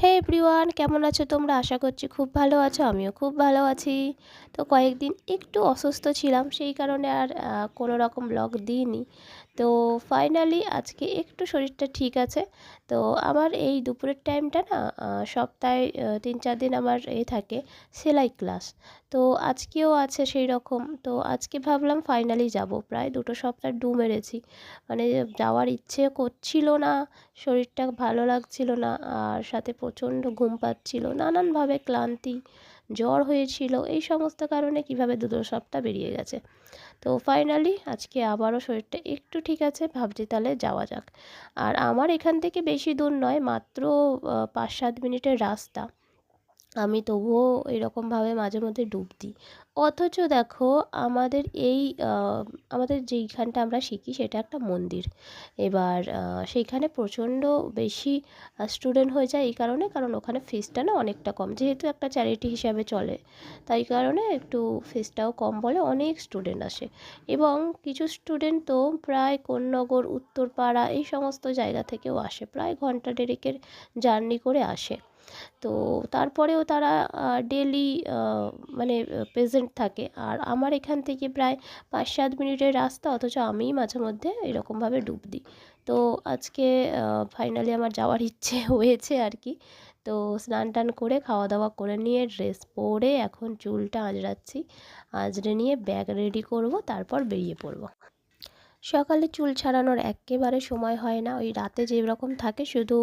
হে everyone, কেমন আছো তোমরা? আশা করছি খুব ভালো আছো। আমিও খুব ভালো আছি। তো কয়েকদিন একটু অসুস্থ ছিলাম, সেই কারণে আর কোনো রকম ব্লগ দিইনি। তো ফাইনালি আজকে একটু শরীরটা ঠিক আছে। তো আমার এই দুপুরের টাইমটা না, সপ্তাহে 3-4 দিন আমার থাকে সেলাই ক্লাস। তো আজকেও আছে সেই রকম। তো আজকে ভাবলাম ফাইনালি যাব। প্রায় 2 সপ্তাহ ডু মেরেছি। মানে যাওয়ার ইচ্ছে করছিল না, শরীরটা ভালো লাগছিল না, আর সাথে প্রচণ্ড ঘুম পাচ্ছিল, নানানভাবে ক্লান্তি, জ্বর হয়েছিল, এই সমস্ত কারণে কীভাবে 2 সপ্তাহ বেরিয়ে গেছে। তো ফাইনালি আজকে আবারও শরীরটা একটু ঠিক আছে, ভাবছি তাহলে যাওয়া যাক। আর আমার এখান থেকে বেশি দূর নয়, মাত্র 5-7 মিনিটের রাস্তা। আমি তবুও এরকমভাবে মাঝে মধ্যে ডুব দিই। অথচ দেখো, আমাদের এই আমাদের যেইখানটা আমরা শিখি সেটা একটা মন্দির। এবার সেইখানে প্রচণ্ড বেশি স্টুডেন্ট হয়ে যায় এই কারণে, কারণ ওখানে ফিসটা না অনেকটা কম, যেহেতু একটা চ্যারিটি হিসাবে চলে, তাই কারণে একটু ফিসটাও কম বলে অনেক স্টুডেন্ট আসে। এবং কিছু স্টুডেন্ট তো প্রায় কোন্নগর, উত্তরপাড়া এই সমস্ত জায়গা থেকেও আসে, প্রায় ঘন্টা দেড়েকের জার্নি করে আসে। তো তারপরেও তারা ডেলি মানে প্রেজেন্ট থাকে। আর আমার এখান থেকে প্রায় 5-7 মিনিটের রাস্তা, অথচ আমিই মাঝে মধ্যে এরকমভাবে ডুব দিই। তো আজকে ফাইনালি আমার যাওয়ার ইচ্ছে হয়েছে আর কি। তো স্নান টান করে খাওয়া দাওয়া করে নিয়ে ড্রেস পরে এখন চুলটা আঁচড়াচ্ছি। আঁচড়ে নিয়ে ব্যাগ রেডি করব, তারপর বেরিয়ে পড়ব। সকালে চুল ছাড়ানোর এক্কেবারে সময় হয় না, ওই রাতে যেরকম থাকে শুধু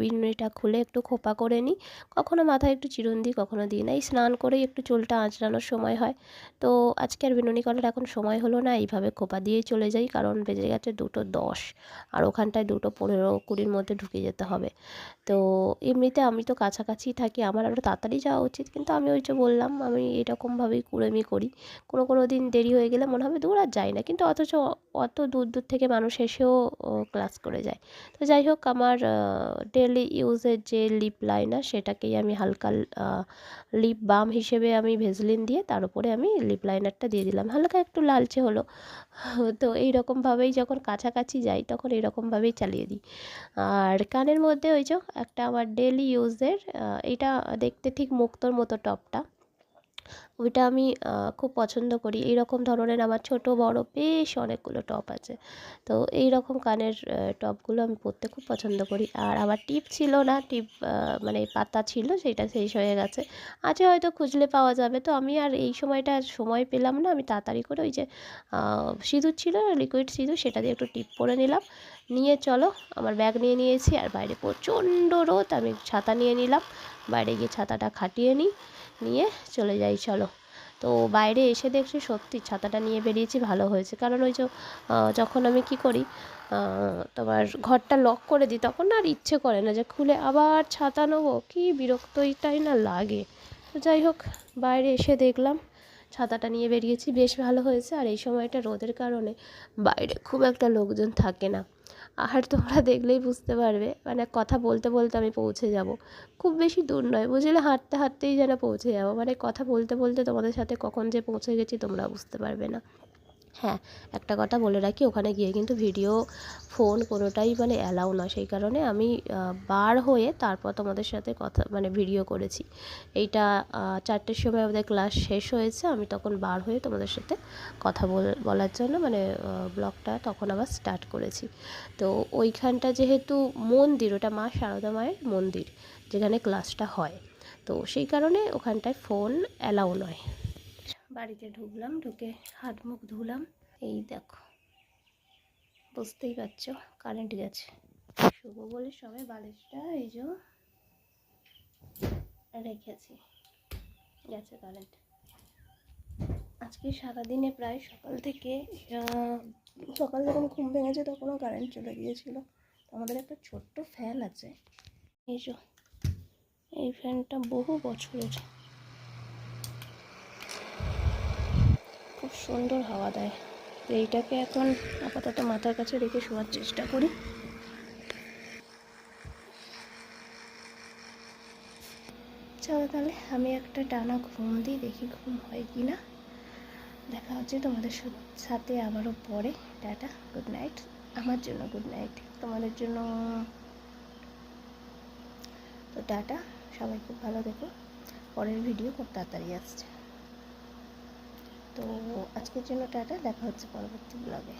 বিনুনিটা খুলে একটু খোপা করে নিই। কখনো মাথায় একটু চিরুন দিই, কখনো দিই না। এই স্নান করেই একটু চুলটা আঁচড়ানোর সময় হয়। তো আজকে আর বিনুনি করার এখন সময় হলো না, এইভাবে খোপা দিয়েই চলে যাই, কারণ বেজে গেছে 2:10, আর ওখানটায় 2:15-20-র মধ্যে ঢুকে যেতে হবে। তো এমনিতে আমি তো কাছাকাছি থাকি, আমার আরও তাড়াতাড়ি যাওয়া উচিত, কিন্তু আমি ওই যে বললাম, আমি এরকমভাবেই কুড়েমি করি। কোনো দিন দেরি হয়ে গেলে মনে হবে দূর আর যাই না, কিন্তু অথচ অত দূর দূর থেকে মানুষ এসেও ক্লাস করে যায়। তো যাই হোক, আমার ডেলি ইউজের যে লিপ লাইনার, সেটাকেই আমি হালকা লিপ বাম হিসেবে আমি ভেজলিন দিয়ে তার উপরে আমি লিপ লাইনারটা দিয়ে দিলাম, হালকা একটু লালচে হলো। তো এই রকমভাবেই যখন কাছাকাছি যাই তখন এরকমভাবেই চালিয়ে দিই। আর কানের মধ্যে ওই যে একটা আমার ডেলি ইউজের, এটা দেখতে ঠিক মুক্তোর মতো টপটা, ওইটা আমি খুব পছন্দ করি। এই রকম ধরনের আমার ছোট বড় বেশ অনেকগুলো টপ আছে। তো এই রকম কানের টপগুলো আমি পরতে খুব পছন্দ করি। আর আমার টিপ ছিল না, টিপ মানে পাতা ছিল, সেটা শেষ হয়ে গেছে। আছে হয়তো, খুঁজলে পাওয়া যাবে। তো আমি আর এই সময়টা সময় পেলাম না, আমি তাড়াতাড়ি করে ওই যে সিঁদুর ছিল, লিকুইড সিঁদুর, সেটা দিয়ে একটু টিপ পরে নিলাম। নিয়ে চলো, আমার ব্যাগ নিয়ে নিয়েছি, আর বাইরে প্রচণ্ড রোদ, আমি ছাতা নিয়ে নিলাম। বাইরে গিয়ে ছাতাটা খাটিয়ে নিই, নিয়ে চলে যাই চলো। তো বাইরে এসে দেখছি সত্যি ছাতাটা নিয়ে বেরিয়েছি ভালো হয়েছে, কারণ ওই যে যখন আমি কি করি, তোমার ঘরটা লক করে দিই, তখন আর ইচ্ছে করে না যে খুলে আবার ছাতা নেবো, কী বিরক্তটাই না লাগে। তো যাই হোক, বাইরে এসে দেখলাম ছাতাটা নিয়ে বেরিয়েছি, বেশ ভালো হয়েছে। আর এই সময়টা রোদের কারণে বাইরে খুব একটা লোকজন থাকে না। আর তোমরা দেখলেই বুঝতে পারবে, মানে কথা বলতে বলতে আমি পৌঁছে যাব। খুব বেশি দূর নয়, বুঝলে, হাঁটতে হাঁটতেই যেন পৌঁছে যাব। মানে কথা বলতে বলতে তোমাদের সাথে কখন যে পৌঁছে গেছি তোমরা বুঝতে পারবে না। হ্যাঁ, একটা কথা বলে রাখি, ওখানে গিয়ে কিন্তু ভিডিও, ফোন কোনোটাই মানে অ্যালাউ না, সেই কারণে আমি বার হয়ে তারপর তোমাদের সাথে কথা মানে ভিডিও করেছি। এইটা 4টের সময় আমাদের ক্লাস শেষ হয়েছে, আমি তখন বার হয়ে তোমাদের সাথে কথা বলার জন্য মানে ব্লগটা তখন আবার স্টার্ট করেছি। তো ওইখানটা যেহেতু মন্দির, ওটা মা সারদা মায়ের মন্দির যেখানে ক্লাসটা হয়, তো সেই কারণে ওখানটায় ফোন অ্যালাউ নয়। বাড়িতে ঢুকলাম, ঢুকে হাত মুখ ধুলাম। এই দেখো, বুঝতেই পারছো কারেন্ট গেছে। শুভ বলে সবাই বালিশটা এই যে রেখেছি, গেছে কারেন্ট। আজকে সারাদিনে প্রায় সকাল থেকে সকাল যখন ঘুম ভেঙেছে তখনও কারেন্ট চলে গিয়েছিল। আমাদের একটা ছোট্ট ফ্যান আছে, এই যে এই ফ্যানটা বহু বছরের, খুব সুন্দর হাওয়া দেয়। তো এইটাকে এখন আপাতত মাথার কাছে রেখে শোয়ার চেষ্টা করি। চলো তাহলে আমি একটা টানা ঘুম দিই, দেখি ঘুম হয় কি না। দেখা হচ্ছে তোমাদের সাথে আবারও পরে। Tata, good night. আমার জন্য গুড নাইট, তোমাদের জন্য। তো টাটা, সবাই খুব ভালো দেখো। পরের ভিডিও খুব তাড়াতাড়ি আসছে। তো আজকের জন্য টাটা, দেখা হচ্ছে পরবর্তী ব্লগে।